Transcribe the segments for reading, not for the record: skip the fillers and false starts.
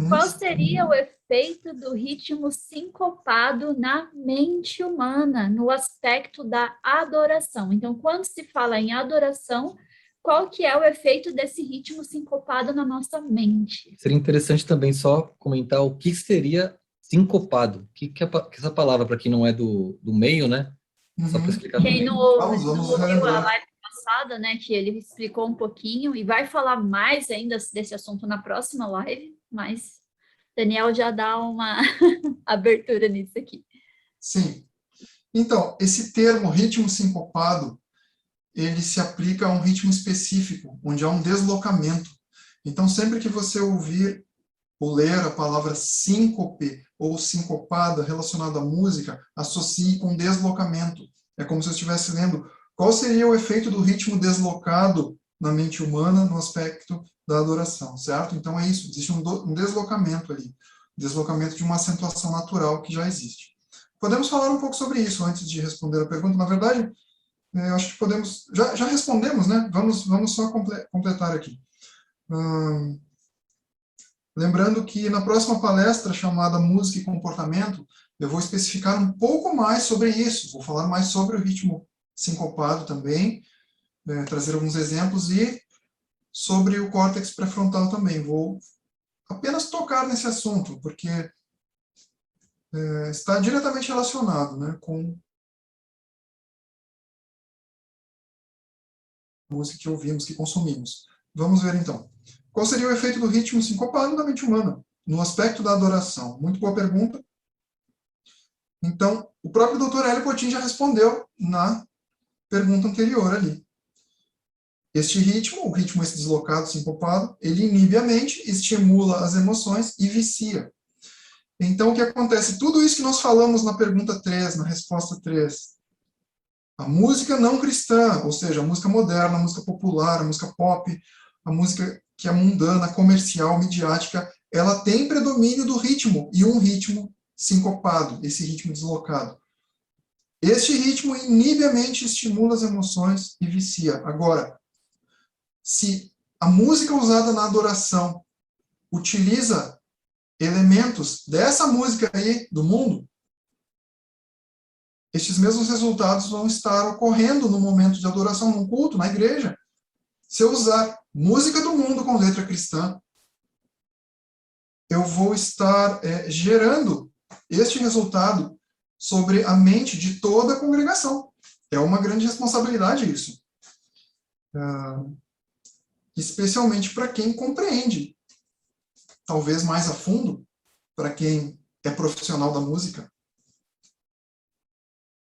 Qual seria o efeito do ritmo sincopado na mente humana, no aspecto da adoração? Então, quando se fala em adoração, qual que é o efeito desse ritmo sincopado na nossa mente? Seria interessante também só comentar o que seria sincopado. Que essa palavra, para quem não é do meio, né? Só para Uhum. explicar Quem também. não Vamos ouviu a relembrar. live passada, né, que ele explicou um pouquinho e vai falar mais ainda desse assunto na próxima live, mas Daniel já dá uma abertura nisso aqui. Sim. Então, esse termo ritmo sincopado, ele se aplica a um ritmo específico, onde há um deslocamento. Então, sempre que você ouvir ou ler a palavra síncope ou sincopada relacionada à música, associe com deslocamento. É como se eu estivesse lendo qual seria o efeito do ritmo deslocado na mente humana no aspecto da adoração, certo? Então é isso, existe um deslocamento ali, deslocamento de uma acentuação natural que já existe. Podemos falar um pouco sobre isso antes de responder a pergunta. Na verdade, eu acho que podemos... Já respondemos, né? Vamos só completar aqui. Lembrando que na próxima palestra, chamada Música e Comportamento, eu vou especificar um pouco mais sobre isso, vou falar mais sobre o ritmo sincopado também, trazer alguns exemplos, e sobre o córtex pré-frontal também. Vou apenas tocar nesse assunto, porque está diretamente relacionado, né, com a música que ouvimos, que consumimos. Vamos ver então. Qual seria o efeito do ritmo sincopado na mente humana, no aspecto da adoração? Muito boa pergunta. Então, o próprio Dr. Hélio Potin já respondeu na pergunta anterior ali. Este ritmo, o ritmo esse deslocado, sincopado, ele inibe a mente, estimula as emoções e vicia. Então, o que acontece? Tudo isso que nós falamos na pergunta 3, na resposta 3, a música não cristã, ou seja, a música moderna, a música popular, a música pop, a música que é mundana, comercial, midiática, ela tem predomínio do ritmo, e um ritmo sincopado, esse ritmo deslocado. Este ritmo inibe a mente, estimula as emoções e vicia. Agora, se a música usada na adoração utiliza elementos dessa música aí do mundo, estes mesmos resultados vão estar ocorrendo no momento de adoração, num culto, na igreja. Se eu usar música do mundo com letra cristã, eu vou estar gerando este resultado sobre a mente de toda a congregação. É uma grande responsabilidade isso. Especialmente para quem compreende, talvez mais a fundo, para quem é profissional da música,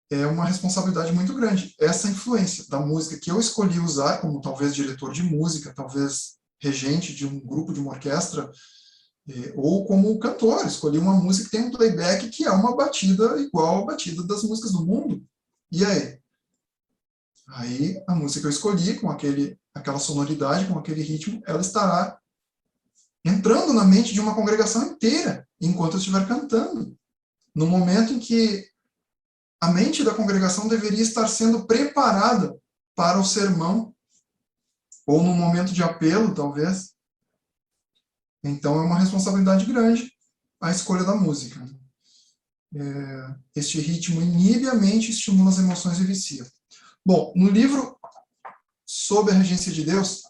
é uma responsabilidade muito grande. Essa influência da música que eu escolhi usar, como talvez diretor de música, talvez regente de um grupo, de uma orquestra, ou como cantor, escolhi uma música que tem um playback que é uma batida igual à batida das músicas do mundo. E aí? Aí a música que eu escolhi, com aquela sonoridade, com aquele ritmo, ela estará entrando na mente de uma congregação inteira, enquanto eu estiver cantando. No momento em que a mente da congregação deveria estar sendo preparada para o sermão, ou no momento de apelo, talvez. Então, é uma responsabilidade grande a escolha da música. Este ritmo inibe a mente, estimula as emoções e vicia. Bom, no livro Sob a Regência de Deus,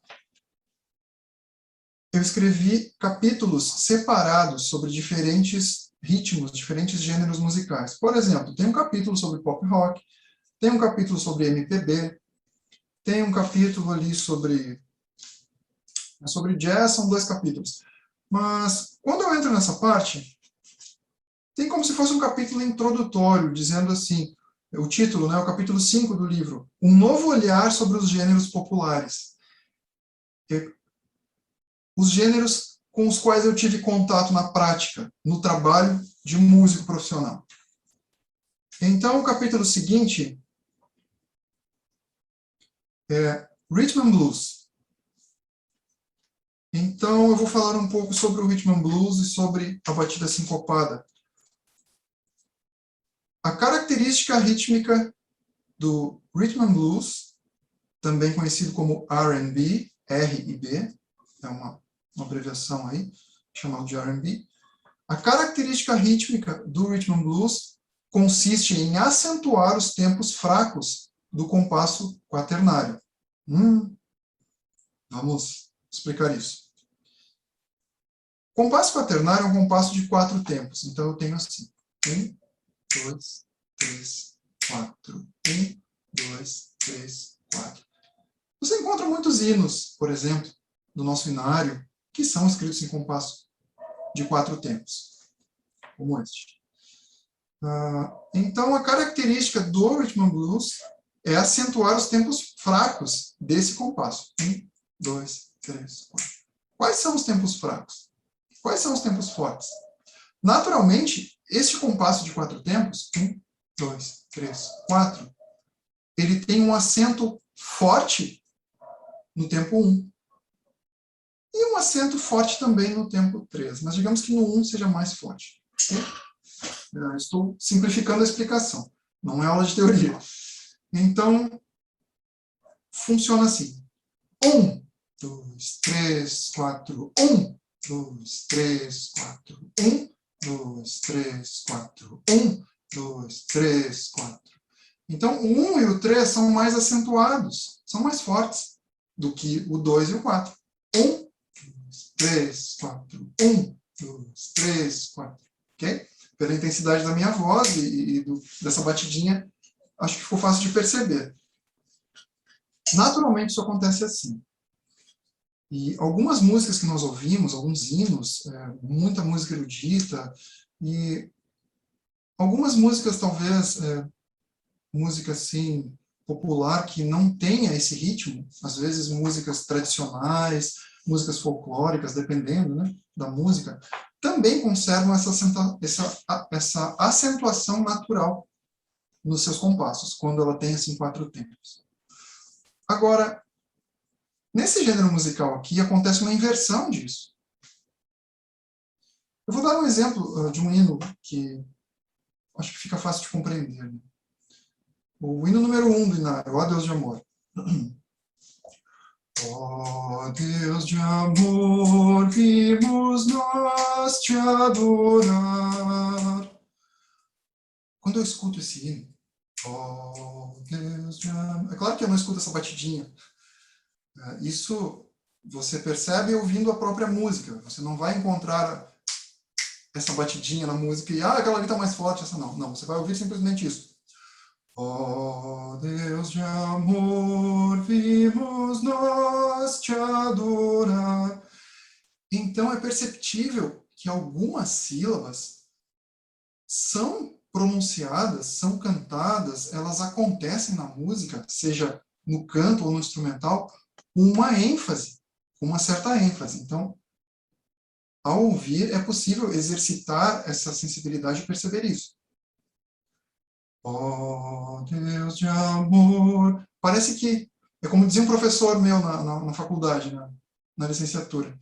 eu escrevi capítulos separados sobre diferentes ritmos, diferentes gêneros musicais. Por exemplo, tem um capítulo sobre pop rock, tem um capítulo sobre MPB, tem um capítulo ali sobre jazz, são 2 capítulos. Mas, quando eu entro nessa parte, tem como se fosse um capítulo introdutório, dizendo assim, o título, né, o capítulo 5 do livro, Um Novo Olhar sobre os Gêneros Populares. Os gêneros com os quais eu tive contato na prática, no trabalho de um músico profissional. Então, o capítulo seguinte é Rhythm and Blues. Então, eu vou falar um pouco sobre o Rhythm and Blues e sobre a batida sincopada. A característica rítmica do Rhythm and Blues, também conhecido como R&B, R e B, é uma abreviação aí, chamado de R&B. A característica rítmica do Rhythm and Blues consiste em acentuar os tempos fracos do compasso quaternário. Vamos explicar isso. Compasso quaternário é um compasso de 4 tempos. Então, eu tenho assim. 1, 2, 3, 4. 1, 2, 3, 4. Você encontra muitos hinos, por exemplo, no nosso inário, que são escritos em compasso de 4 tempos, como este. Então, a característica do Rhythm and Blues é acentuar os tempos fracos desse compasso. 1, 2, 3, 4. Quais são os tempos fracos? Quais são os tempos fortes? Naturalmente, este compasso de 4 tempos, 1, 2, 3, 4, ele tem um acento forte no tempo 1. E um acento forte também no tempo 3. Mas digamos que no 1 seja mais forte. Okay? Estou simplificando a explicação. Não é aula de teoria. Então, funciona assim. 1, 2, 3, 4, 1, 2, 3, 4, 1, 2, 3, 4, 1, 2, 3, 4. Então, o 1 e o 3 são mais acentuados, são mais fortes do que o 2 e o 4. 1, 2, 3, 4, 1, 2, 3, 4. Ok? Pela intensidade da minha voz dessa batidinha, acho que ficou fácil de perceber. Naturalmente, isso acontece assim. E algumas músicas que nós ouvimos, alguns hinos, muita música erudita, e algumas músicas, talvez, música assim, popular, que não tenha esse ritmo, às vezes músicas tradicionais, músicas folclóricas, dependendo, né, da música, também conservam essa acentuação natural nos seus compassos, quando ela tem assim 4 tempos. Agora, nesse gênero musical aqui, acontece uma inversão disso. Eu vou dar um exemplo de um hino que acho que fica fácil de compreender. Né? O hino número 1 do Inário, Ó Deus de Amor. Ó Deus de amor, vimos nós te adorar. Quando eu escuto esse hino, ó Deus de amor... É claro que eu não escuto essa batidinha. Isso você percebe ouvindo a própria música. Você não vai encontrar essa batidinha na música e aquela ali está mais forte, essa não. Não, você vai ouvir simplesmente isso. Ó Deus de amor, vimos nós te adorar. Então é perceptível que algumas sílabas são pronunciadas, são cantadas, elas acontecem na música, seja no canto ou no instrumental, uma ênfase, uma certa ênfase. Então, ao ouvir, é possível exercitar essa sensibilidade e perceber isso. Ó Deus de amor. Parece que, é como dizia um professor meu na faculdade, na licenciatura,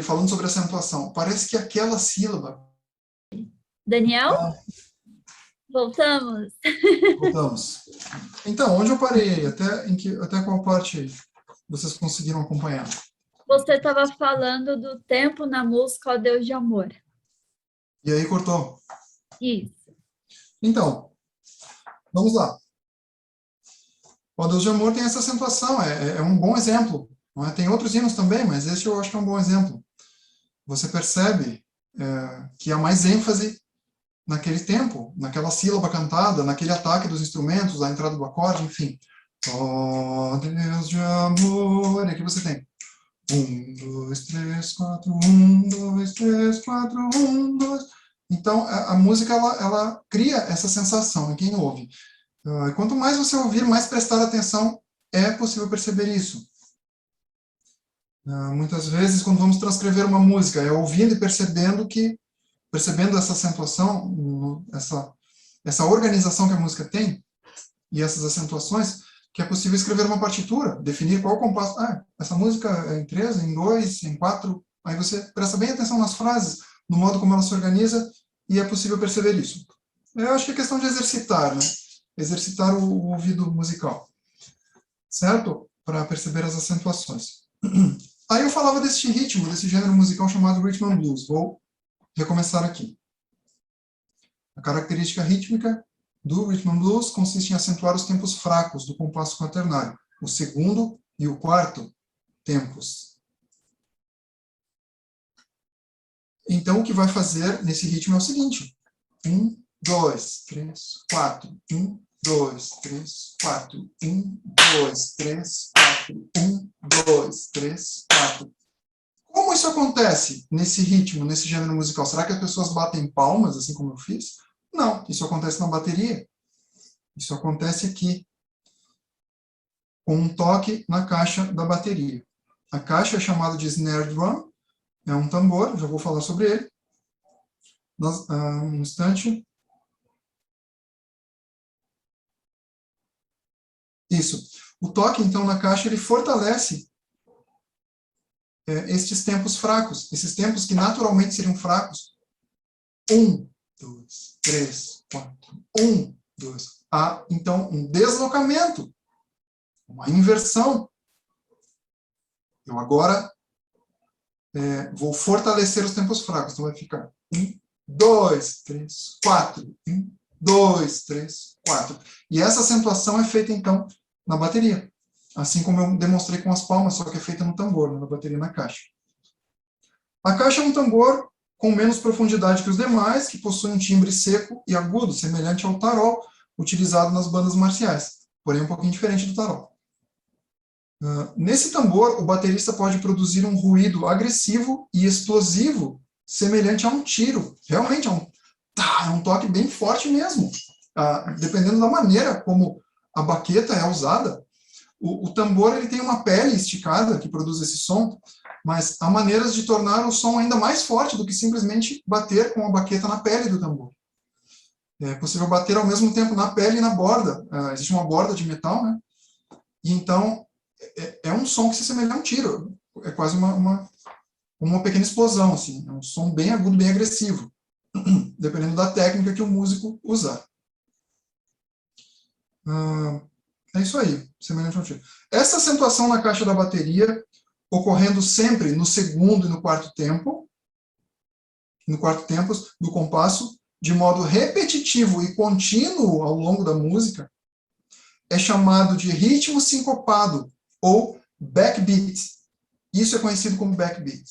falando sobre acentuação. Parece que aquela sílaba... Daniel? Voltamos? Voltamos. Então, onde eu parei? Até qual parte vocês conseguiram acompanhar? Você estava falando do tempo na música Ó Deus de Amor. E aí cortou? Isso. Então, vamos lá. Ó Deus de Amor tem essa acentuação, é um bom exemplo. Não é? Tem outros hinos também, mas esse eu acho que é um bom exemplo. Você percebe que há mais ênfase naquele tempo, naquela sílaba cantada, naquele ataque dos instrumentos, a entrada do acorde, enfim. Ó Deus de amor, e aqui você tem 1, 2, 3, 4, 1, 2, 3, 4, 1, 2. Então, a música, ela cria essa sensação em quem ouve. Quanto mais você ouvir, mais prestar atenção, é possível perceber isso. Muitas vezes, quando vamos transcrever uma música, é ouvindo e percebendo essa acentuação, essa organização que a música tem, e essas acentuações, que é possível escrever uma partitura, definir qual compasso. Essa música é em 3, em 2, em 4. Aí você presta bem atenção nas frases, no modo como ela se organiza, e é possível perceber isso. Eu acho que é questão de exercitar, né? Exercitar o ouvido musical, certo? Para perceber as acentuações. Aí eu falava desse ritmo, desse gênero musical chamado Rhythm and Blues. Vou recomeçar aqui. A característica rítmica do Rhythm and Blues consiste em acentuar os tempos fracos do compasso quaternário, o segundo e o quarto tempos. Então, o que vai fazer nesse ritmo é o seguinte. 1, 2, 3, 4. 1, 2, 3, 4. 1, 2, 3, 4. 1, 2, 3, 4. Como isso acontece nesse ritmo, nesse gênero musical? Será que as pessoas batem palmas, assim como eu fiz? Não, isso acontece na bateria. Isso acontece aqui, com um toque na caixa da bateria. A caixa é chamada de snare drum, é um tambor, já vou falar sobre ele. Um instante. Isso. O toque, então, na caixa, ele fortalece estes tempos fracos, esses tempos que naturalmente seriam fracos. 1, 2, 3, 4. 1, 2. Há, então, um deslocamento, uma inversão. Eu agora vou fortalecer os tempos fracos. Então, vai ficar 1, 2, 3, 4. 1, 2, 3, 4. E essa acentuação é feita, então, na bateria. Assim como eu demonstrei com as palmas, só que é feita no tambor, na bateria, na caixa. A caixa é um tambor com menos profundidade que os demais, que possui um timbre seco e agudo, semelhante ao tarol, utilizado nas bandas marciais, porém um pouquinho diferente do tarol. Nesse tambor, o baterista pode produzir um ruído agressivo e explosivo, semelhante a um tiro. Realmente, é um toque bem forte mesmo. Dependendo da maneira como a baqueta é usada, o tambor ele tem uma pele esticada que produz esse som, mas há maneiras de tornar o som ainda mais forte do que simplesmente bater com a baqueta na pele do tambor. É possível bater ao mesmo tempo na pele e na borda. Existe uma borda de metal, né? E então é um som que se assemelha a um tiro. É quase uma pequena explosão, assim. É um som bem agudo, bem agressivo, dependendo da técnica que o músico usar. É isso aí, semelhante a um tiro. Essa acentuação na caixa da bateria, ocorrendo sempre no segundo e no quarto tempo, tempos do compasso, de modo repetitivo e contínuo ao longo da música, é chamado de ritmo sincopado, ou backbeat. Isso é conhecido como backbeat.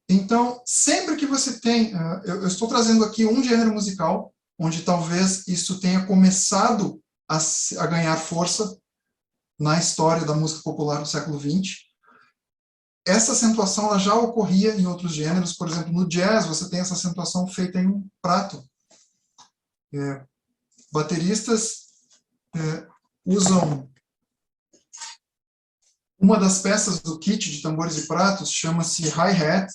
Então, sempre que você tem... eu estou trazendo aqui um gênero musical, onde talvez isso tenha começado a ganhar força na história da música popular do século XX. Essa acentuação ela já ocorria em outros gêneros. Por exemplo, no jazz, você tem essa acentuação feita em um prato. Bateristas usam... Uma das peças do kit de tambores e pratos chama-se hi-hat.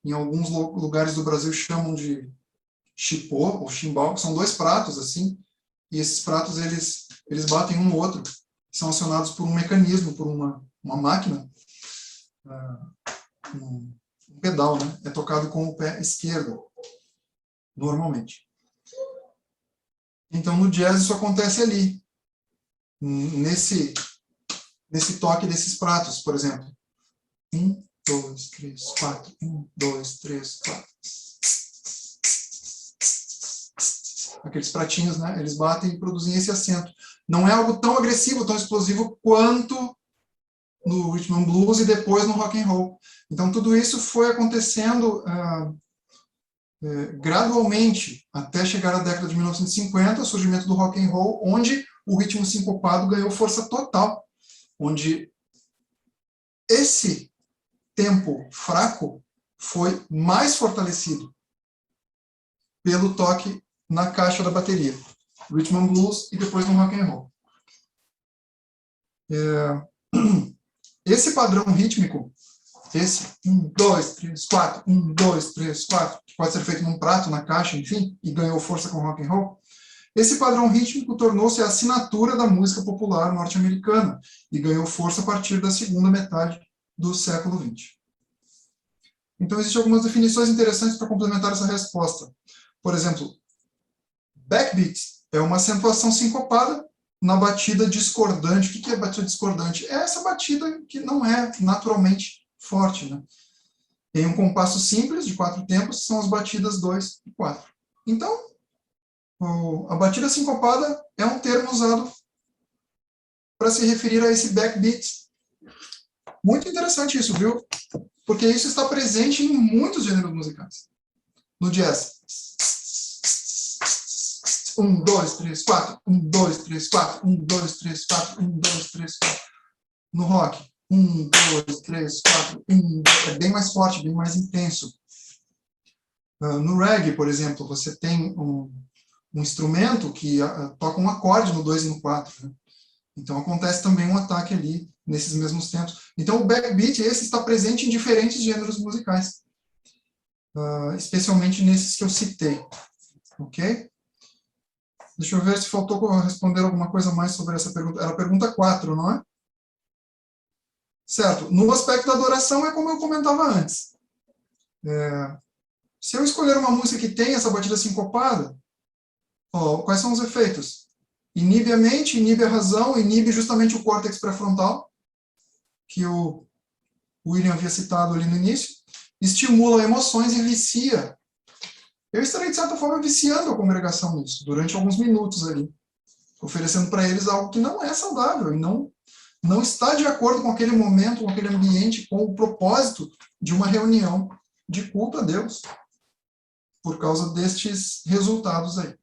Em alguns lugares do Brasil chamam de chipô ou chimbal, que são dois pratos, assim, e esses pratos eles batem um no outro, são acionados por um mecanismo, por uma máquina, um pedal, né? É tocado com o pé esquerdo, normalmente. Então, no jazz, isso acontece ali, nesse toque desses pratos, por exemplo. 1, 2, 3, 4. 1, 2, 3, 4. Aqueles pratinhos, né? Eles batem e produzem esse acento. Não é algo tão agressivo, tão explosivo quanto no rhythm and blues e depois no rock and roll. Então, tudo isso foi acontecendo gradualmente até chegar à década de 1950, o surgimento do rock and roll, onde o ritmo sincopado ganhou força total, onde esse tempo fraco foi mais fortalecido pelo toque na caixa da bateria, rhythm and blues e depois no rock and roll. Esse padrão rítmico, esse 1, 2, 3, 4, 1, 2, 3, 4, que pode ser feito num prato, na caixa, enfim, e ganhou força com rock and roll, esse padrão rítmico tornou-se a assinatura da música popular norte-americana e ganhou força a partir da segunda metade do século XX. Então, existem algumas definições interessantes para complementar essa resposta. Por exemplo, backbeat é uma acentuação sincopada na batida discordante. O que é batida discordante? É essa batida que não é naturalmente forte, né? Tem um compasso simples de 4 tempos, que são as batidas 2 e 4. Então, a batida sincopada é um termo usado para se referir a esse backbeat. Muito interessante isso, viu? Porque isso está presente em muitos gêneros musicais. No jazz. 1, 2, 3, 4. 1, 2, 3, 4. 1, 2, 3, 4. 1, 2, 3, 4. No rock. 1, 2, 3, 4. 1, 2. É bem mais forte, bem mais intenso. No reggae, por exemplo, você tem um instrumento que toca um acorde no 2 e no 4. Né? Então, acontece também um ataque ali nesses mesmos tempos. Então, o backbeat, esse está presente em diferentes gêneros musicais. Especialmente nesses que eu citei. Ok? Deixa eu ver se faltou responder alguma coisa mais sobre essa pergunta. Era a pergunta 4, não é? Certo. No aspecto da adoração, é como eu comentava antes. Se eu escolher uma música que tem essa batida sincopada, quais são os efeitos? Inibe a mente, inibe a razão, inibe justamente o córtex pré-frontal, que o William havia citado ali no início, estimula emoções e vicia. Eu estarei, de certa forma, viciando a congregação nisso, durante alguns minutos ali, oferecendo para eles algo que não é saudável e não está de acordo com aquele momento, com aquele ambiente, com o propósito de uma reunião de culto a Deus, por causa destes resultados aí.